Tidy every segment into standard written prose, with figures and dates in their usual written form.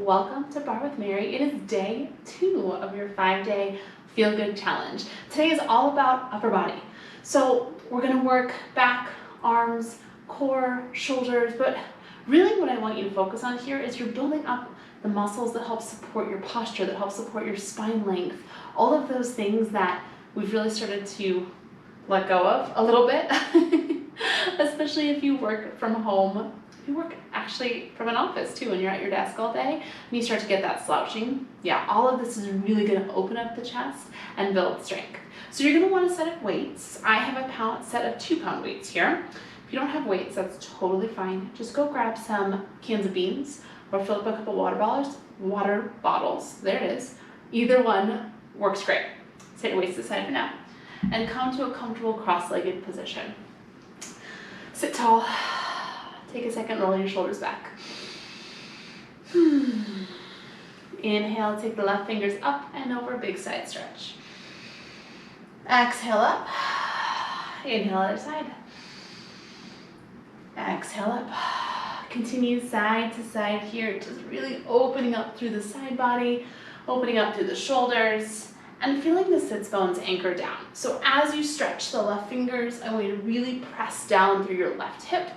welcome to Barre with Mary. It is day 2 of your 5-day Feel Good Challenge. Today is all about upper body. So we're going to work back, arms, core, shoulders, but really what I want you to focus on here is you're building up the muscles that help support your posture, that help support your spine length, all of those things that we've really started to let go of a little bit, especially if you work from home. If you work actually from an office too, and you're at your desk all day, and you start to get that slouching. Yeah, all of this is really going to open up the chest and build strength. So you're going to want a set of weights. I have a set of 2-pound weights here. If you don't have weights, that's totally fine. Just go grab some cans of beans or fill up a couple water bottles. There it is. Either one works great. Set your weights aside for now and come to a comfortable cross-legged position. Sit tall. Take a second, roll your shoulders back. Inhale, take the left fingers up and over, big side stretch. Exhale up. Inhale, other side. Exhale up. Continue side to side here, just really opening up through the side body, opening up through the shoulders, and feeling the sits bones anchor down. So as you stretch the left fingers, I want you to really press down through your left hip,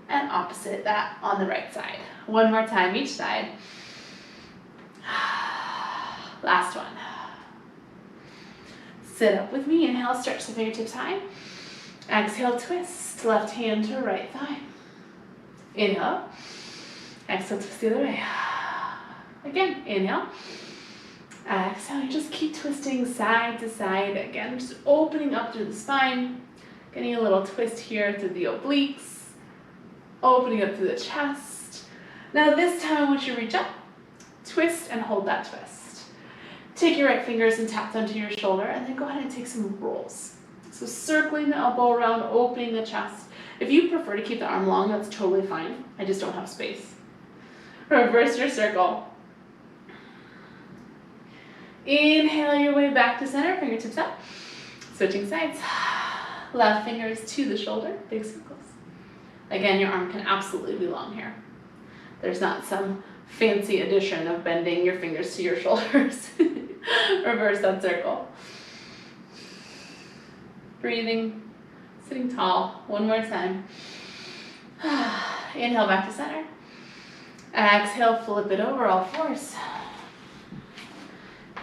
and opposite that on the right side. One more time each side. Last one. Sit up with me. Inhale, stretch the fingertips high. Exhale, twist. Left hand to right thigh. Inhale. Exhale, twist the other way. Again, inhale. Exhale, you just keep twisting side to side. Again, just opening up through the spine. Getting a little twist here through the obliques. Opening up through the chest. Now this time I want you to reach up, twist, and hold that twist. Take your right fingers and tap them to your shoulder, and then go ahead and take some rolls. So circling the elbow around, opening the chest. If you prefer to keep the arm long, that's totally fine. I just don't have space. Reverse your circle. Inhale your way back to center, fingertips up. Switching sides. Left fingers to the shoulder, big circles. Again, your arm can absolutely be long here. There's not some fancy addition of bending your fingers to your shoulders. Reverse that circle. Breathing, sitting tall. One more time. Inhale back to center. Exhale, flip it over all fours.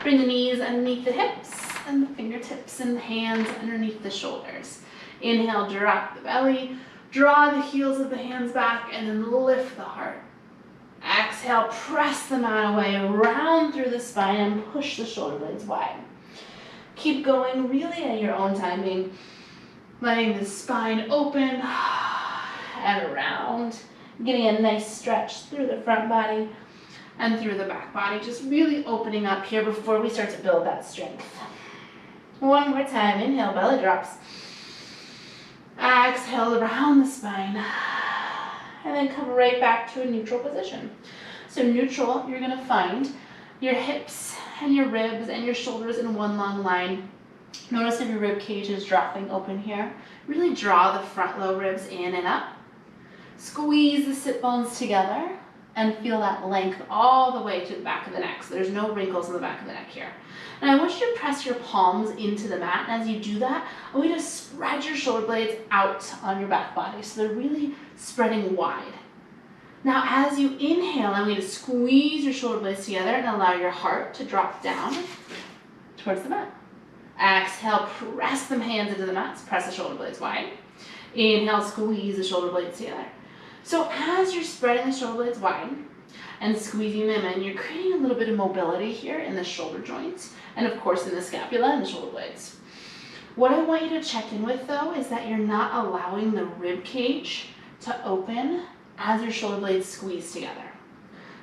Bring the knees underneath the hips and the fingertips and the hands underneath the shoulders. Inhale, drop the belly. Draw the heels of the hands back and then lift the heart. Exhale, press the mat away, round through the spine and push the shoulder blades wide. Keep going really at your own timing, letting the spine open and around, getting a nice stretch through the front body and through the back body, just really opening up here before we start to build that strength. One more time, inhale, belly drops. Exhale around the spine, and then come right back to a neutral position. So neutral, you're going to find your hips and your ribs and your shoulders in one long line. Notice if your rib cage is dropping open here. Really draw the front low ribs in and up. Squeeze the sit bones together and feel that length all the way to the back of the neck. So there's no wrinkles in the back of the neck here. And I want you to press your palms into the mat, and as you do that, I want you to spread your shoulder blades out on your back body, so they're really spreading wide. Now as you inhale, I want you to squeeze your shoulder blades together and allow your heart to drop down towards the mat. Exhale, press the hands into the mat, press the shoulder blades wide. Inhale, squeeze the shoulder blades together. So as you're spreading the shoulder blades wide and squeezing them in, you're creating a little bit of mobility here in the shoulder joints and of course in the scapula and the shoulder blades. What I want you to check in with though is that you're not allowing the rib cage to open as your shoulder blades squeeze together.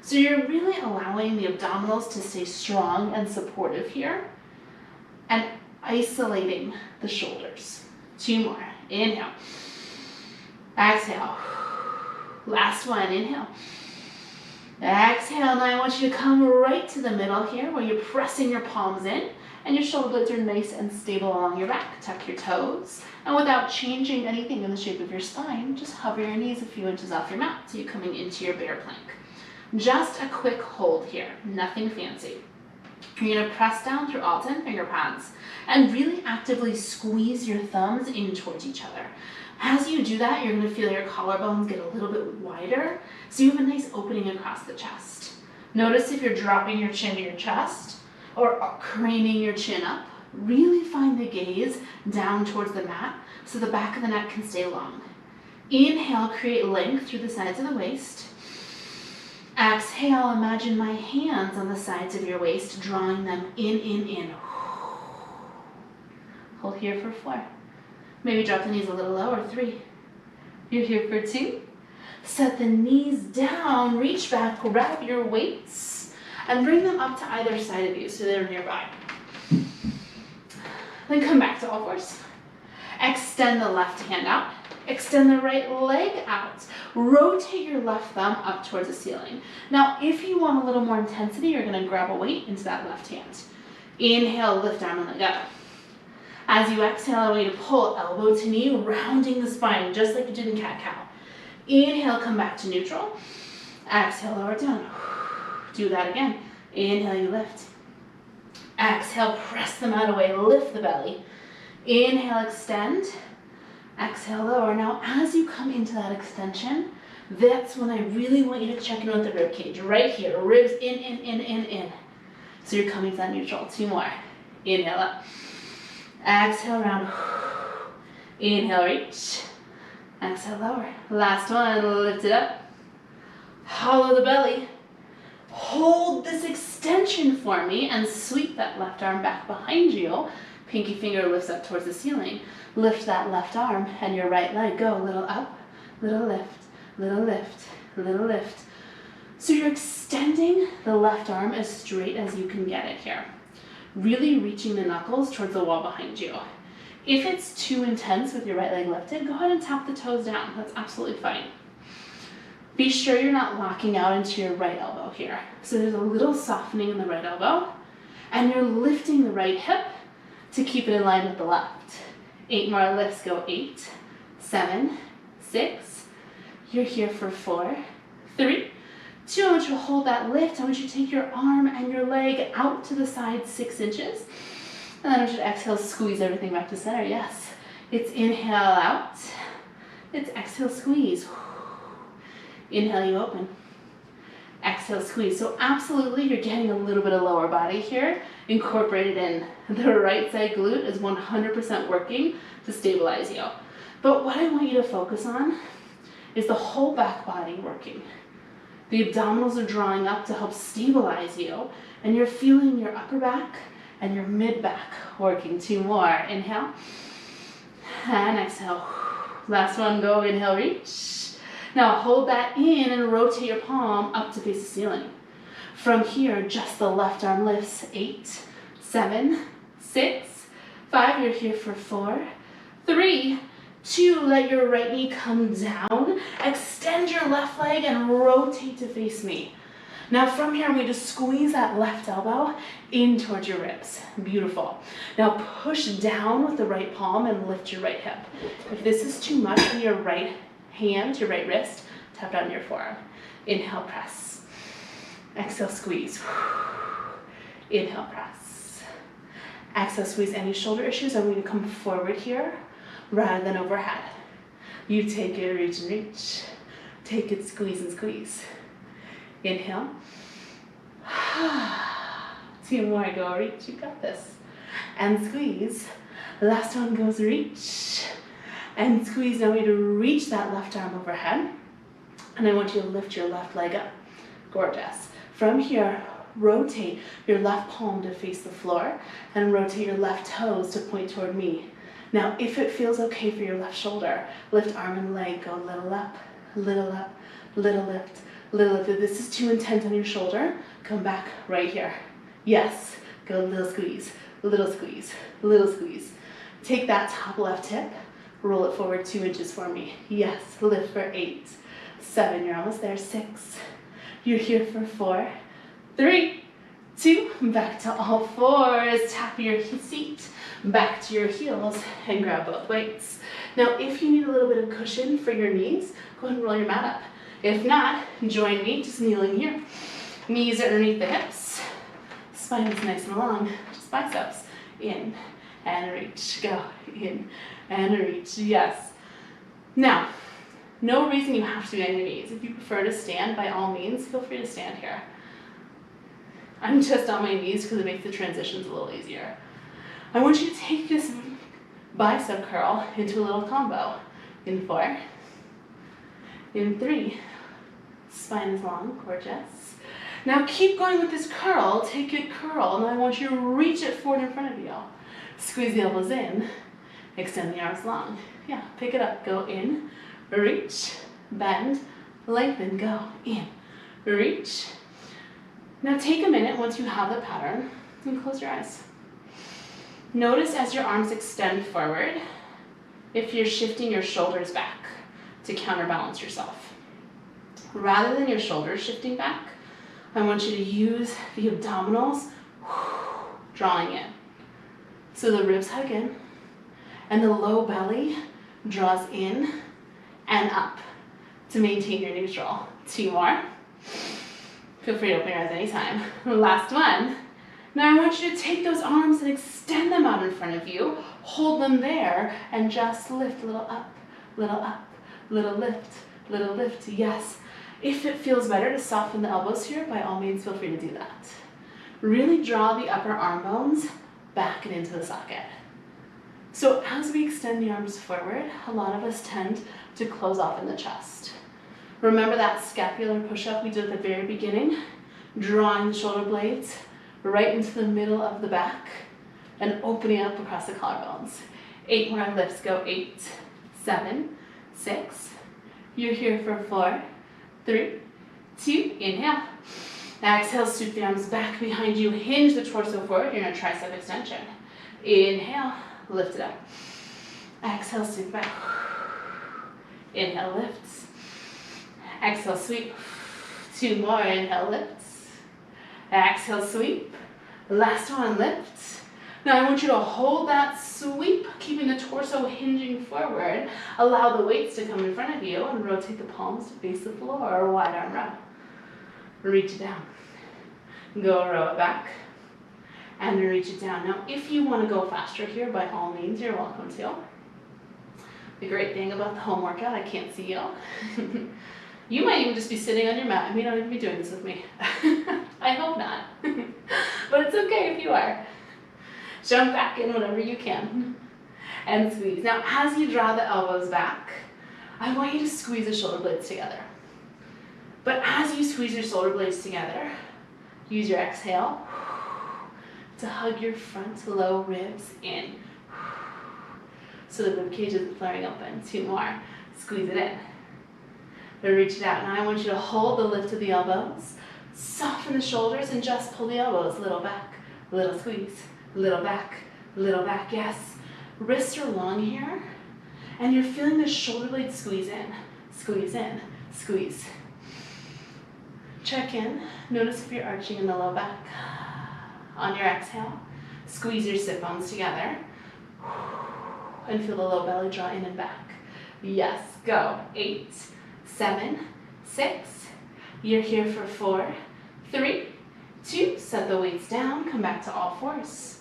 So you're really allowing the abdominals to stay strong and supportive here and isolating the shoulders. 2 more. Inhale. Exhale. Last one, inhale. Exhale, now I want you to come right to the middle here where you're pressing your palms in and your shoulder blades are nice and stable along your back. Tuck your toes, and without changing anything in the shape of your spine, just hover your knees a few inches off your mat so you're coming into your bear plank. Just a quick hold here, nothing fancy. You're gonna press down through all 10 finger pads and really actively squeeze your thumbs in towards each other. As you do that, you're gonna feel your collarbones get a little bit wider, so you have a nice opening across the chest. Notice if you're dropping your chin to your chest or craning your chin up. Really find the gaze down towards the mat so the back of the neck can stay long. Inhale, create length through the sides of the waist. Exhale, imagine my hands on the sides of your waist, drawing them in. Hold here for 4. Maybe drop the knees a little lower, 3. You're here for 2. Set the knees down, reach back, grab your weights, and bring them up to either side of you so they're nearby. Then come back to all fours. Extend the left hand out. Extend the right leg out. Rotate your left thumb up towards the ceiling. Now, if you want a little more intensity, you're gonna grab a weight into that left hand. Inhale, lift arm and leg up. As you exhale, I want you to pull elbow to knee, rounding the spine, just like you did in cat-cow. Inhale, come back to neutral. Exhale, lower down. Do that again. Inhale, you lift. Exhale, press the mat away, lift the belly. Inhale, extend. Exhale, lower. Now, as you come into that extension, that's when I really want you to check in with the rib cage. Right here, ribs in. So you're coming to that neutral. 2 more. Inhale up. Exhale, round. Inhale, reach. Exhale, lower. Last one, lift it up. Hollow the belly. Hold this extension for me and sweep that left arm back behind you. Pinky finger lifts up towards the ceiling. Lift that left arm and your right leg. Go a little up, little lift, little lift, little lift. So you're extending the left arm as straight as you can get it here. Really reaching the knuckles towards the wall behind you. If it's too intense with your right leg lifted, go ahead and tap the toes down. That's absolutely fine. Be sure you're not locking out into your right elbow here. So there's a little softening in the right elbow, and you're lifting the right hip to keep it in line with the left. 8 more lifts, go 8, 7, 6. You're here for 4, 3, 2. I want you to hold that lift. I want you to take your arm and your leg out to the side 6 inches. And then I want you to exhale, squeeze everything back to center. Yes. It's inhale out. It's exhale, squeeze. Inhale, you open. Exhale, squeeze. So absolutely, you're getting a little bit of lower body here. Incorporated in. The right side glute is 100% working to stabilize you. But what I want you to focus on is the whole back body working. The abdominals are drawing up to help stabilize you, and you're feeling your upper back and your mid back working. 2 more. Inhale. And exhale. Last one, go. Inhale, reach. Now hold that in and rotate your palm up to face the ceiling. From here, just the left arm lifts. 8, 7, 6, 5. You're here for 4, 3, 2. Let your right knee come down. Extend your left leg and rotate to face me. Now from here, I'm going to squeeze that left elbow in towards your ribs. Beautiful. Now push down with the right palm and lift your right hip. If this is too much on your right hand, your right wrist, tap down your forearm. Inhale, press. Exhale, squeeze. Inhale, press. Exhale, squeeze. Any shoulder issues, I'm going to come forward here rather than overhead. You take it, reach and reach. Take it, squeeze and squeeze. Inhale. 2 more, go reach, you got this. And squeeze. Last one goes reach. And squeeze. Now I want you to reach that left arm overhead. And I want you to lift your left leg up. Gorgeous. From here, rotate your left palm to face the floor and rotate your left toes to point toward me. Now, if it feels okay for your left shoulder, lift arm and leg, go little up, little up, little lift, little lift. If this is too intense on your shoulder, come back right here. Yes, go little squeeze, little squeeze, little squeeze. Take that top left hip, roll it forward 2 inches for me. Yes, lift for 8, 7, you're almost there, 6. You're here for 4, 3, 2, back to all fours. Tap your seat, back to your heels, and grab both weights. Now, if you need a little bit of cushion for your knees, go ahead and roll your mat up. If not, join me, just kneeling here. Knees are underneath the hips. Spine is nice and long, just biceps. In and reach, go, in and reach, yes. Now, no reason you have to be on your knees. If you prefer to stand, by all means, feel free to stand here. I'm just on my knees because it makes the transitions a little easier. I want you to take this bicep curl into a little combo. In 4, in 3, spine is long, gorgeous. Now keep going with this curl, take a curl, and I want you to reach it forward in front of you. Squeeze the elbows in, extend the arms long. Yeah, pick it up, go in, reach, bend, lengthen, go, in, reach. Now take a minute once you have the pattern and close your eyes. Notice as your arms extend forward, if you're shifting your shoulders back to counterbalance yourself. Rather than your shoulders shifting back, I want you to use the abdominals drawing in. So the ribs hug in, and the low belly draws in and up to maintain your neutral. 2 more. Feel free to open your eyes anytime. Last one. Now I want you to take those arms and extend them out in front of you. Hold them there and just lift, little up, little up, little lift, yes. If it feels better to soften the elbows here, by all means feel free to do that. Really draw the upper arm bones back and into the socket. So as we extend the arms forward, a lot of us tend to close off in the chest. Remember that scapular push-up we did at the very beginning? Drawing the shoulder blades right into the middle of the back and opening up across the collarbones. 8 more lifts, go 8, 7, 6. You're here for 4, 3, 2, inhale. Exhale, sweep the arms back behind you, hinge the torso forward, you're in a tricep extension. Inhale, lift it up. Exhale, sweep back. Inhale, lifts. Exhale, sweep. 2 more, inhale, lifts. Exhale, sweep. Last one, lift. Now I want you to hold that sweep, keeping the torso hinging forward. Allow the weights to come in front of you and rotate the palms to face the floor or wide arm row. Reach it down. Go row it back and reach it down. Now if you want to go faster here, by all means, you're welcome to. The great thing about the home workout, I can't see you. You might even just be sitting on your mat. I mean, you don't even be doing this with me. I hope not. But it's okay if you are. Jump back in whenever you can. And squeeze. Now, as you draw the elbows back, I want you to squeeze the shoulder blades together. But as you squeeze your shoulder blades together, use your exhale to hug your front low ribs in. So the rib cage isn't flaring open. 2 more. Squeeze it in. Reach it out. Now I want you to hold the lift of the elbows, soften the shoulders, and just pull the elbows. Little back, little squeeze, little back, yes. Wrists are long here, and you're feeling the shoulder blades squeeze in, squeeze. Check in. Notice if you're arching in the low back. On your exhale, squeeze your sit bones together, and feel the low belly draw in and back. Yes, go. 8, 7, 6. You're here for 4, 3, 2. Set the weights down. Come back to all fours.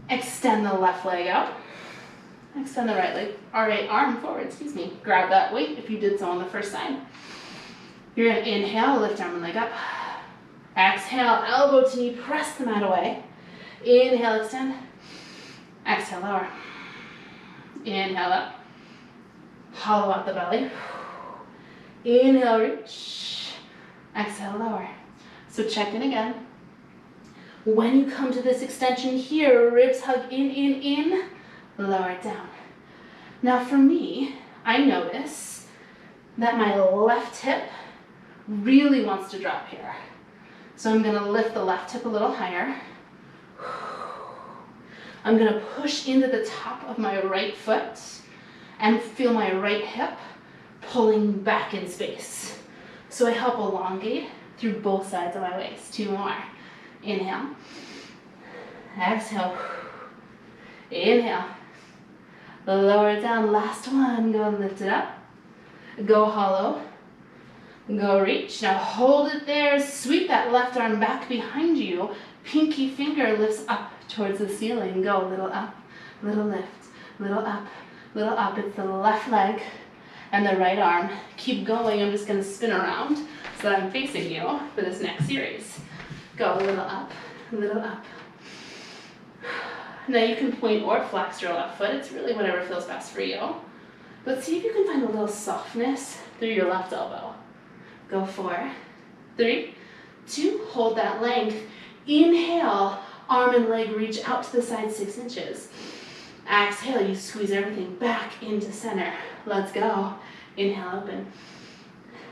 Extend the left leg out. Extend the right arm forward, Grab that weight if you did so on the first side. You're going to inhale, lift arm and leg up. Exhale, elbow to knee, press the mat away. Inhale, extend. Exhale, lower. Inhale up. Hollow out the belly. Inhale, reach. Exhale, lower. So check in again. When you come to this extension here, ribs hug in, lower it down. Now for me, I notice that my left hip really wants to drop here. So I'm gonna lift the left hip a little higher. I'm gonna push into the top of my right foot and feel my right hip pulling back in space. So I help elongate through both sides of my waist. 2 more. Inhale. Exhale. Inhale. Lower it down. Last one. Go and lift it up. Go hollow. Go reach. Now hold it there. Sweep that left arm back behind you. Pinky finger lifts up towards the ceiling. Go a little up, little lift, little up, little up. It's the left leg and the right arm. Keep going. I'm just going to spin around so that I'm facing you for this next series. Go a little up, little up. Now you can point or flex your left foot. It's really whatever feels best for you. But see if you can find a little softness through your left elbow. Go 4, 3, 2, hold that length. Inhale, arm and leg reach out to the side 6 inches. Exhale, you squeeze everything back into center. Let's go. Inhale, open.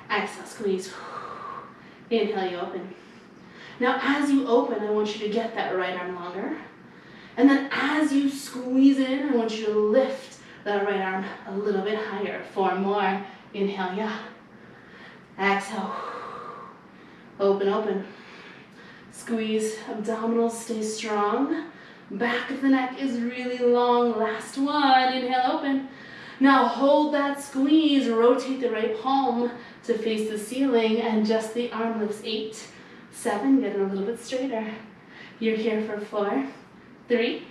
Exhale, squeeze. Inhale, you open. Now as you open, I want you to get that right arm longer. And then as you squeeze in, I want you to lift that right arm a little bit higher. 4 more. Inhale, yeah. Exhale. Open, open. Squeeze. Abdominals stay strong. Back of the neck is really long. Last one. Inhale, open. Now hold that squeeze. Rotate the right palm to face the ceiling and just the arm lifts. 8, 7. Get it a little bit straighter. You're here for 4, 3,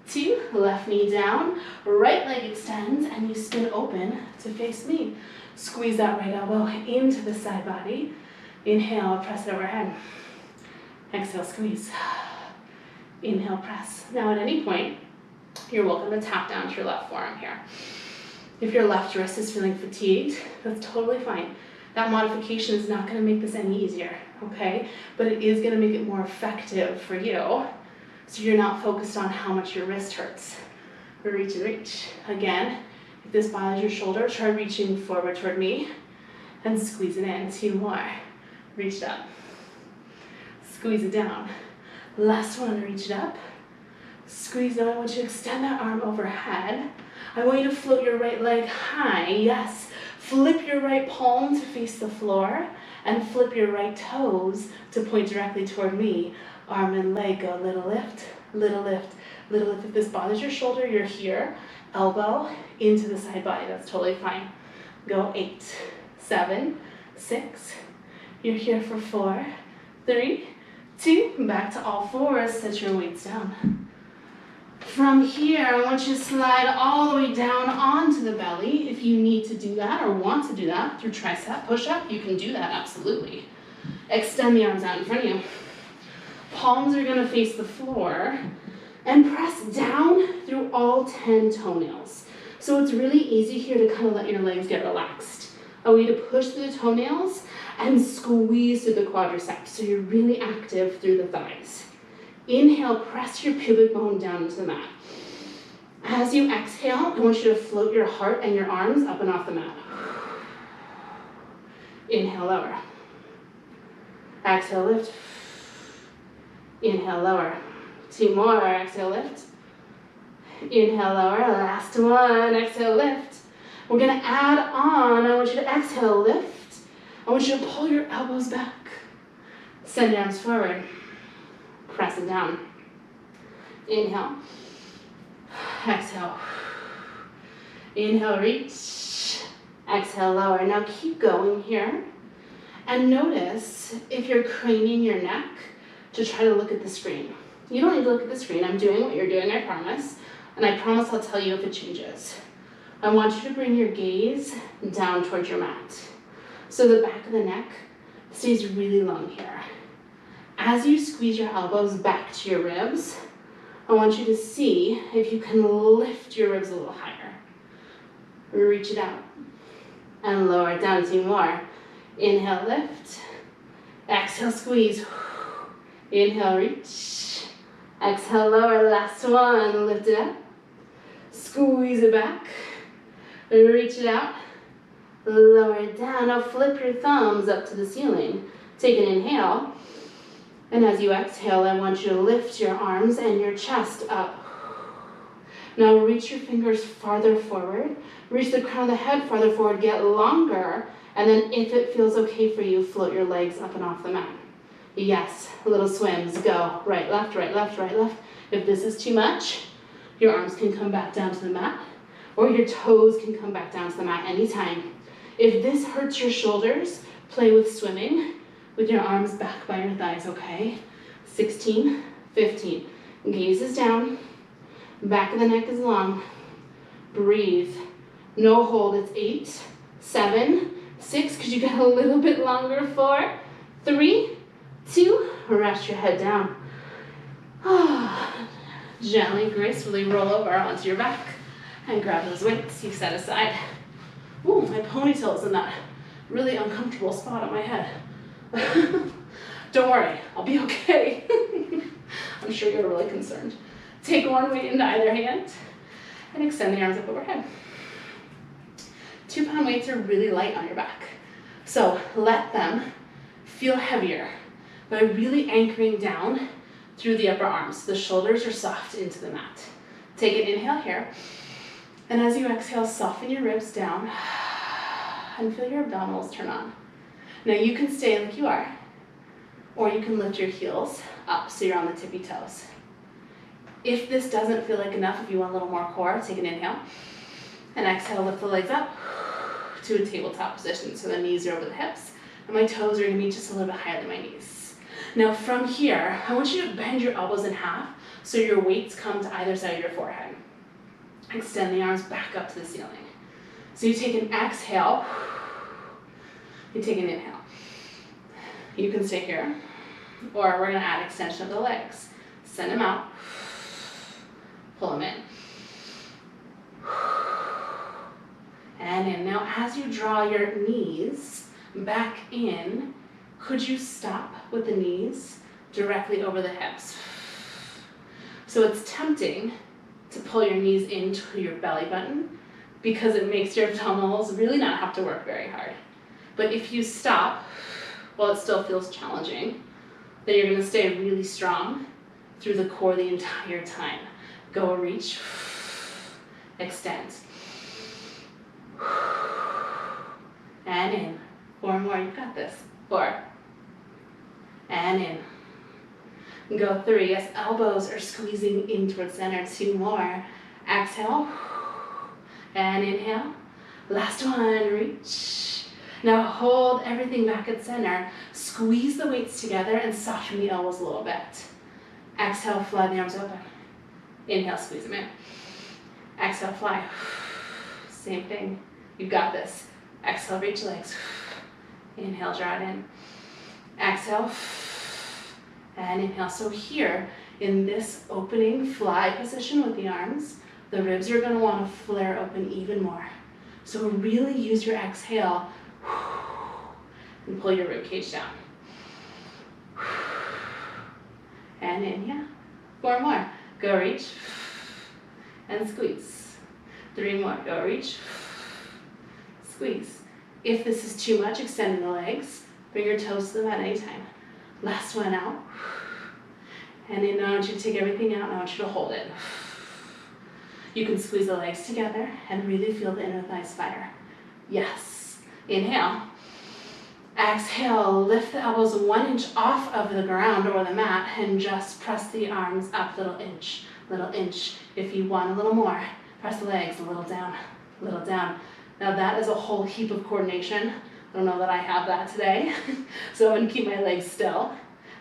2. Left knee down. Right leg extends and you spin open to face me. Squeeze that right elbow into the side body. Inhale, press it overhead. Exhale, squeeze. Inhale, press. Now at any point, you're welcome to tap down to your left forearm here. If your left wrist is feeling fatigued, that's totally fine. That modification is not going to make this any easier, okay? But it is going to make it more effective for you, so you're not focused on how much your wrist hurts. Reach and reach. Again, if this bothers your shoulder, try reaching forward toward me and squeeze it in. 2 more. Reach it up. Squeeze it down. Last one, reach it up. Squeeze down. I want you to extend that arm overhead. I want you to float your right leg high. Yes. Flip your right palm to face the floor and flip your right toes to point directly toward me. Arm and leg, go little lift, little lift, little lift. If this bothers your shoulder, you're here. Elbow into the side body. That's totally fine. Go 8, 7, 6. You're here for 4, 3, 2. Back to all fours. Set your weights down. From here, I want you to slide all the way down onto the belly. If you need to do that or want to do that through tricep push-up, you can do that, absolutely. Extend the arms out in front of you. Palms are going to face the floor and press down through all 10 toenails. So it's really easy here to kind of let your legs get relaxed. I want you to push through the toenails and squeeze through the quadriceps so you're really active through the thighs. Inhale, press your pubic bone down into the mat. As you exhale, I want you to float your heart and your arms up and off the mat. Inhale, lower. Exhale, lift. Inhale, lower. 2 more. Exhale, lift. Inhale, lower. Last one. Exhale, lift. We're going to add on. I want you to exhale, lift. I want you to pull your elbows back. Send your arms forward. Press it down. Inhale. Exhale. Inhale, reach. Exhale, lower. Now keep going here. And notice if you're craning your neck to try to look at the screen. You don't need to look at the screen. I'm doing what you're doing, I promise. And I promise I'll tell you if it changes. I want you to bring your gaze down towards your mat. So the back of the neck stays really long here. As you squeeze your elbows back to your ribs, I want you to see if you can lift your ribs a little higher. Reach it out and lower it down. 2 more. Inhale, lift. Exhale, squeeze. Inhale, reach. Exhale, lower. Last one. Lift it up. Squeeze it back. Reach it out. Lower it down. Now flip your thumbs up to the ceiling. Take an inhale. And as you exhale, I want you to lift your arms and your chest up. Now reach your fingers farther forward. Reach the crown of the head farther forward. Get longer. And then if it feels okay for you, float your legs up and off the mat. Yes, little swims. Go. Right, left, right, left, right, left. If this is too much, your arms can come back down to the mat. Or your toes can come back down to the mat anytime. If this hurts your shoulders, Play with swimming with your arms back by your thighs, okay? 16, 15. Gaze is down. Back of the neck is long. Breathe. No hold. It's 8, 7, 6, because you got a little bit longer. 4, 3, 2. Rest your head down. Gently, gracefully roll over onto your back and grab those weights you set aside. Ooh, my ponytail is in that really uncomfortable spot on my head. Don't worry, I'll be okay. I'm sure you're really concerned. Take one weight into either hand and extend the arms up overhead. 2-pound weights are really light on your back. So let them feel heavier by really anchoring down through the upper arms. The shoulders are soft into the mat. Take an inhale here. And as you exhale, soften your ribs down and feel your abdominals turn on. Now you can stay like you are, or you can lift your heels up so you're on the tippy toes. If this doesn't feel like enough, if you want a little more core, take an inhale. And exhale, lift the legs up to a tabletop position. So the knees are over the hips, and my toes are gonna be just a little bit higher than my knees. Now from here, I want you to bend your elbows in half so your weights come to either side of your forehead. Extend the arms back up to the ceiling. So you take an exhale, you take an inhale. You can stay here, or we're gonna add extension of the legs. Send them out, pull them in. And in. Now as you draw your knees back in, could you stop with the knees directly over the hips? So it's tempting to pull your knees into your belly button because it makes your abdominals really not have to work very hard. But if you stop, while it still feels challenging, then you're gonna stay really strong through the core the entire time. Go a reach, extend. And in. 4 more, you've got this. 4. And in. Go 3, yes, elbows are squeezing in towards center. 2 more. Exhale. And inhale. Last one, reach. Now hold everything back at center. Squeeze the weights together and soften the elbows a little bit. Exhale, fly the arms open. Inhale, squeeze them in. Exhale, fly. Same thing. You've got this. Exhale, reach legs. Inhale, draw it in. Exhale. And inhale. So here, in this opening fly position with the arms, the ribs are going to want to flare open even more. So really use your exhale and pull your rib cage down. And in, yeah. 4 more. Go reach and squeeze. 3 more. Go reach, squeeze. If this is too much, extend the legs. Bring your toes to the mat anytime. Last one out. And then I want you to take everything out and I want you to hold it. You can squeeze the legs together and really feel the inner thighs fire. Yes. Inhale. Exhale, lift the elbows 1 inch off of the ground or the mat and just press the arms up little inch. If you want a little more, press the legs a little down. Now that is a whole heap of coordination. I don't know that I have that today. So I'm gonna keep my legs still.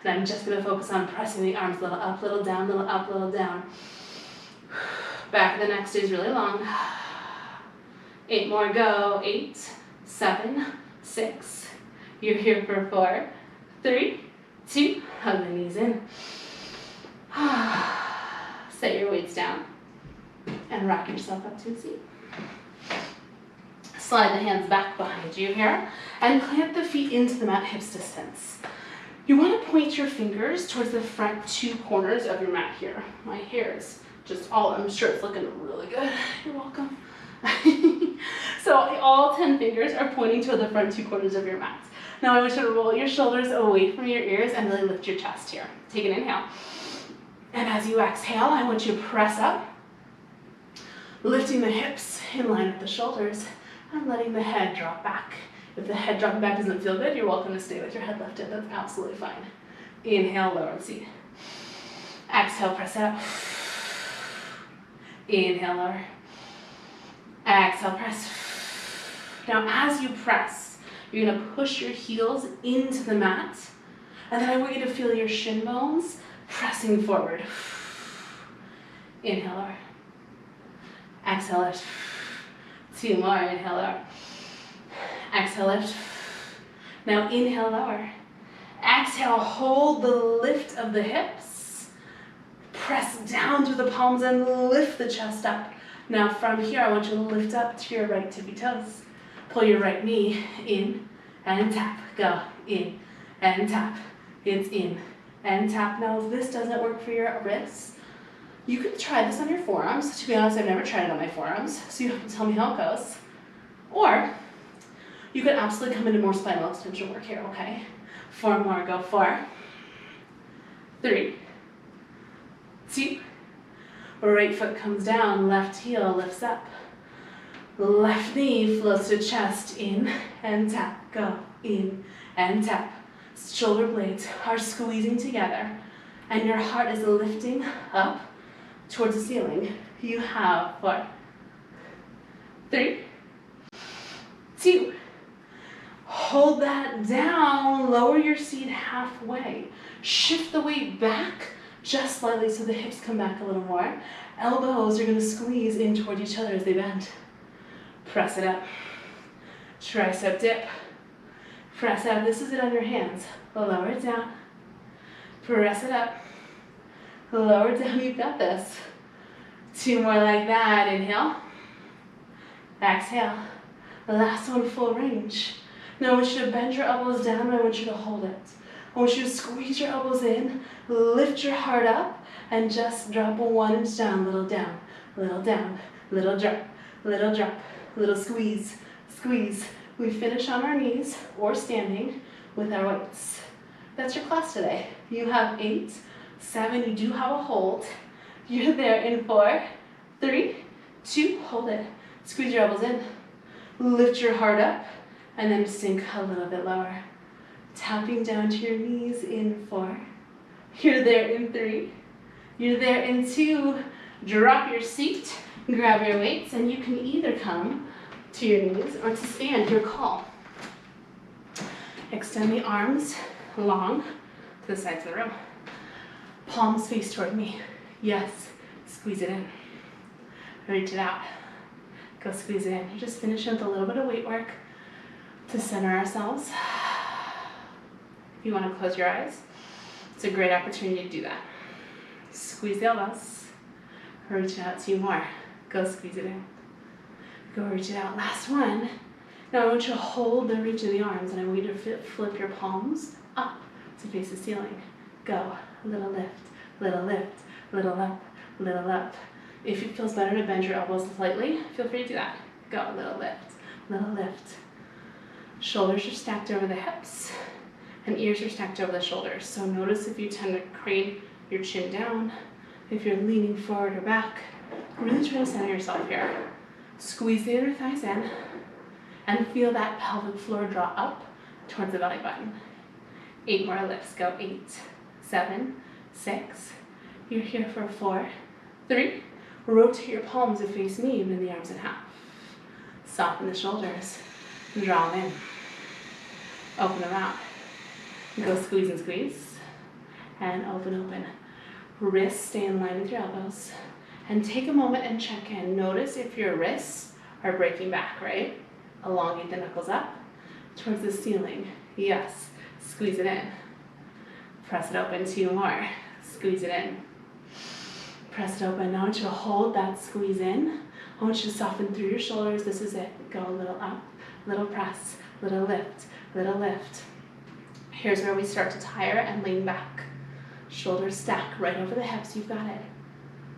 And I'm just gonna focus on pressing the arms a little up, little down, little up, little down. Back of the neck stays really long. 8 more, go. 8, 7, 6. You're here for 4, 3, 2. Hug the knees in. Set your weights down and rock yourself up to a seat. Slide the hands back behind you here and plant the feet into the mat, hips distance. You want to point your fingers towards the front 2 corners of your mat here. My hair is just I'm sure it's looking really good. You're welcome. So all 10 fingers are pointing toward the front 2 corners of your mat. Now I want you to roll your shoulders away from your ears and really lift your chest here. Take an inhale. And as you exhale, I want you to press up, lifting the hips in line with the shoulders and letting the head drop back. If the head dropping back doesn't feel good, you're welcome to stay with your head lifted. That's absolutely fine. Inhale, lower and seat. Exhale, press up. Inhale, lower. Exhale, press. Now as you press, You're gonna push your heels into the mat, and then I want you to feel your shin bones pressing forward. Inhale, lower. Exhale, lift. 2 more, inhale, lower. Exhale, lift. Now inhale, lower. Exhale, hold the lift of the hips. Press down through the palms and lift the chest up. Now from here, I want you to lift up to your right tippy toes. Pull your right knee in and tap. Go, in and tap. It's in and tap. Now if this doesn't work for your wrists, you could try this on your forearms. To be honest, I've never tried it on my forearms, so you have to tell me how it goes. Or you could absolutely come into more spinal extension work here, okay? 4 more, go 4, 3, 2, right foot comes down, left heel lifts up. Left knee floats to chest, in and tap, go, in and tap. Shoulder blades are squeezing together and your heart is lifting up towards the ceiling. You have 4, 3, 2, hold that down, lower your seat halfway. Shift the weight back just slightly so the hips come back a little more. Elbows are gonna squeeze in toward each other as they bend. Press it up. Tricep dip. Press out. This is it on your hands. Lower it down. Press it up. Lower it down. You've got this. 2 more like that. Inhale. Exhale. Last one, full range. Now I want you to bend your elbows down and I want you to hold it. I want you to squeeze your elbows in, lift your heart up, and just drop 1 inch down, little down, little down, little drop, little drop, little squeeze, squeeze. We finish on our knees or standing with our weights. That's your class today. You have 8, 7, you do have a hold. You're there in 4, 3, 2, hold it. Squeeze your elbows in, lift your heart up, and then sink a little bit lower. Tapping down to your knees in 4. You're there in 3. You're there in 2. Drop your seat, grab your weights, and you can either come to your knees or to stand, your call. Extend the arms long to the sides of the room. Palms face toward me. Yes, squeeze it in. Reach it out. Go squeeze it in. You're just finishing with a little bit of weight work to center ourselves. If you want to close your eyes, it's a great opportunity to do that. Squeeze the elbows. Reach it out, 2 more. Go squeeze it in. Go reach it out. Last one. Now I want you to hold the reach of the arms and I want you to flip your palms up to face the ceiling. Go. Little lift, little lift, little up, little up. If it feels better to bend your elbows slightly, feel free to do that. Go. Little lift, little lift. Shoulders are stacked over the hips and ears are stacked over the shoulders. So notice if you tend to crane your chin down, if you're leaning forward or back, really try to center yourself here. Squeeze the inner thighs in and feel that pelvic floor draw up towards the belly button. 8 more lifts. Go 8, 7, 6. You're here for 4, 3. Rotate your palms to face me and bend the arms in half. Soften the shoulders. Draw them in. Open them out. Go squeeze and squeeze. And open, open. Wrists stay in line with your elbows. And take a moment and check in. Notice if your wrists are breaking back, right? Elongate the knuckles up towards the ceiling. Yes. Squeeze it in. Press it open. 2 more. Squeeze it in. Press it open. Now I want you to hold that squeeze in. I want you to soften through your shoulders. This is it. Go a little up, little press, little lift, little lift. Here's where we start to tire and lean back. Shoulders stack right over the hips. You've got it.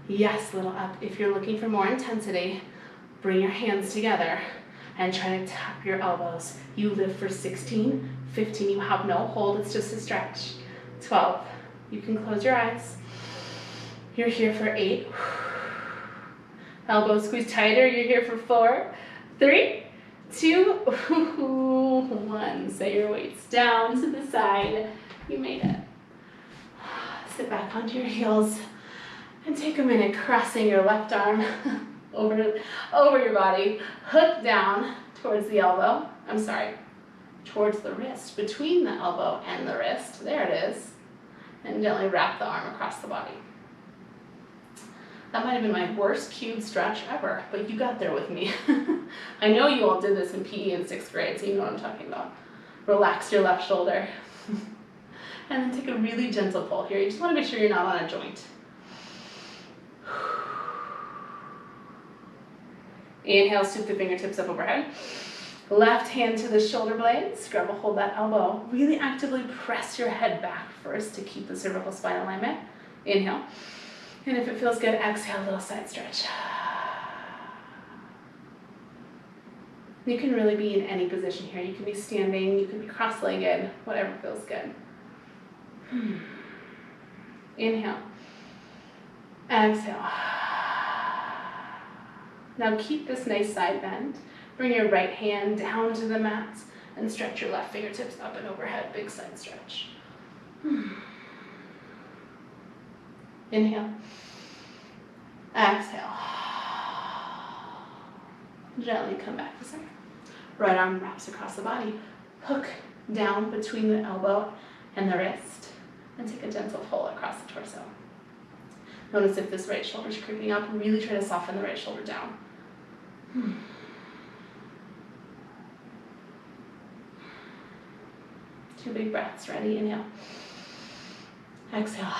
Yes, little up. If you're looking for more intensity, bring your hands together and try to tap your elbows. You lift for 16, 15. You have no hold. It's just a stretch. 12. You can close your eyes. You're here for 8. Elbows squeeze tighter. You're here for 4, 3, 2, 1. Set your weights down to the side. You made it. Sit back onto your heels and take a minute crossing your left arm over your body. Hook down towards the elbow. towards the wrist, between the elbow and the wrist. There it is. And gently wrap the arm across the body. That might have been my worst cube stretch ever, but you got there with me. I know you all did this in PE in 6th grade, so you know what I'm talking about. Relax your left shoulder. And then take a really gentle pull here. You just want to make sure you're not on a joint. Inhale, scoop the fingertips up overhead. Left hand to the shoulder blades. Grab a hold that elbow. Really actively press your head back first to keep the cervical spine alignment. Inhale. And if it feels good, exhale, a little side stretch. You can really be in any position here. You can be standing, you can be cross-legged, whatever feels good. Inhale. Exhale. Now keep this nice side bend. Bring your right hand down to the mat and stretch your left fingertips up and overhead. Big side stretch. Inhale. Exhale. Gently come back to center. Right arm wraps across the body. Hook down between the elbow and the wrist. And take a gentle pull across the torso. Notice if this right shoulder is creeping up. Really try to soften the right shoulder down. 2 big breaths. Ready? Inhale. Exhale.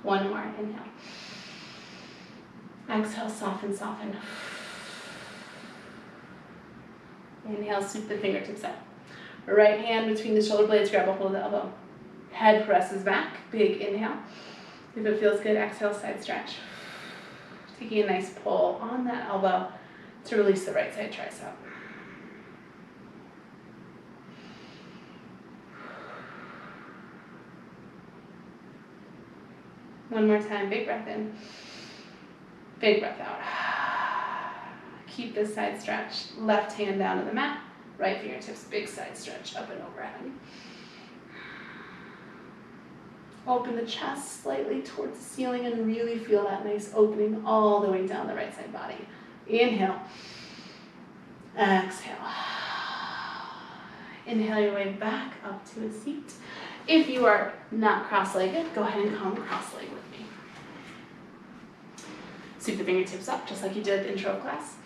1 more. Inhale. Exhale. Soften, soften. Inhale. Sweep the fingertips up. Right hand between the shoulder blades. Grab a hold of the elbow. Head presses back. Big inhale. If it feels good, exhale, side stretch. Taking a nice pull on that elbow to release the right side tricep. One more time, big breath in, big breath out. Keep this side stretch. Left hand down to the mat, right fingertips, big side stretch up and overhead. Open the chest slightly towards the ceiling and really feel that nice opening all the way down the right side body. Inhale. Exhale. Inhale your way back up to a seat. If you are not cross-legged, go ahead and come cross-legged with me. Sweep the fingertips up just like you did at the intro of class.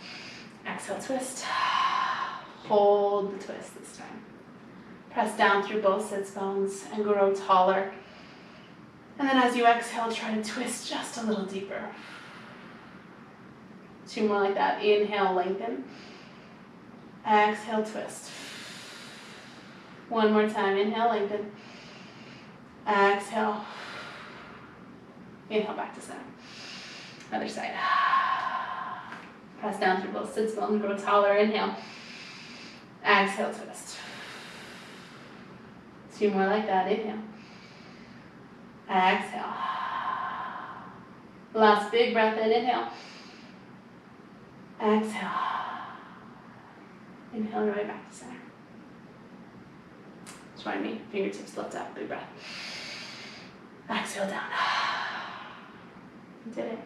Exhale, twist. Hold the twist this time. Press down through both sits bones and grow taller. And then as you exhale, try to twist just a little deeper. 2 more like that. Inhale, lengthen. Exhale, twist. 1 more time. Inhale, lengthen. Exhale. Inhale, back to center. Other side. Press down through both sits bones, grow taller. Inhale. Exhale, twist. 2 more like that. Inhale. Exhale. Last big breath in. Inhale. Exhale. Inhale your way back to center. Join me. Fingertips lift up. Big breath. Exhale down. You did it.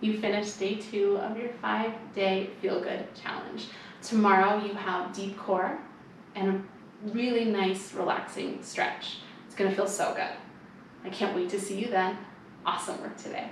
You finished day 2 of your 5-day Feel Good Challenge. Tomorrow you have deep core and a really nice relaxing stretch. It's going to feel so good. I can't wait to see you then. Awesome work today.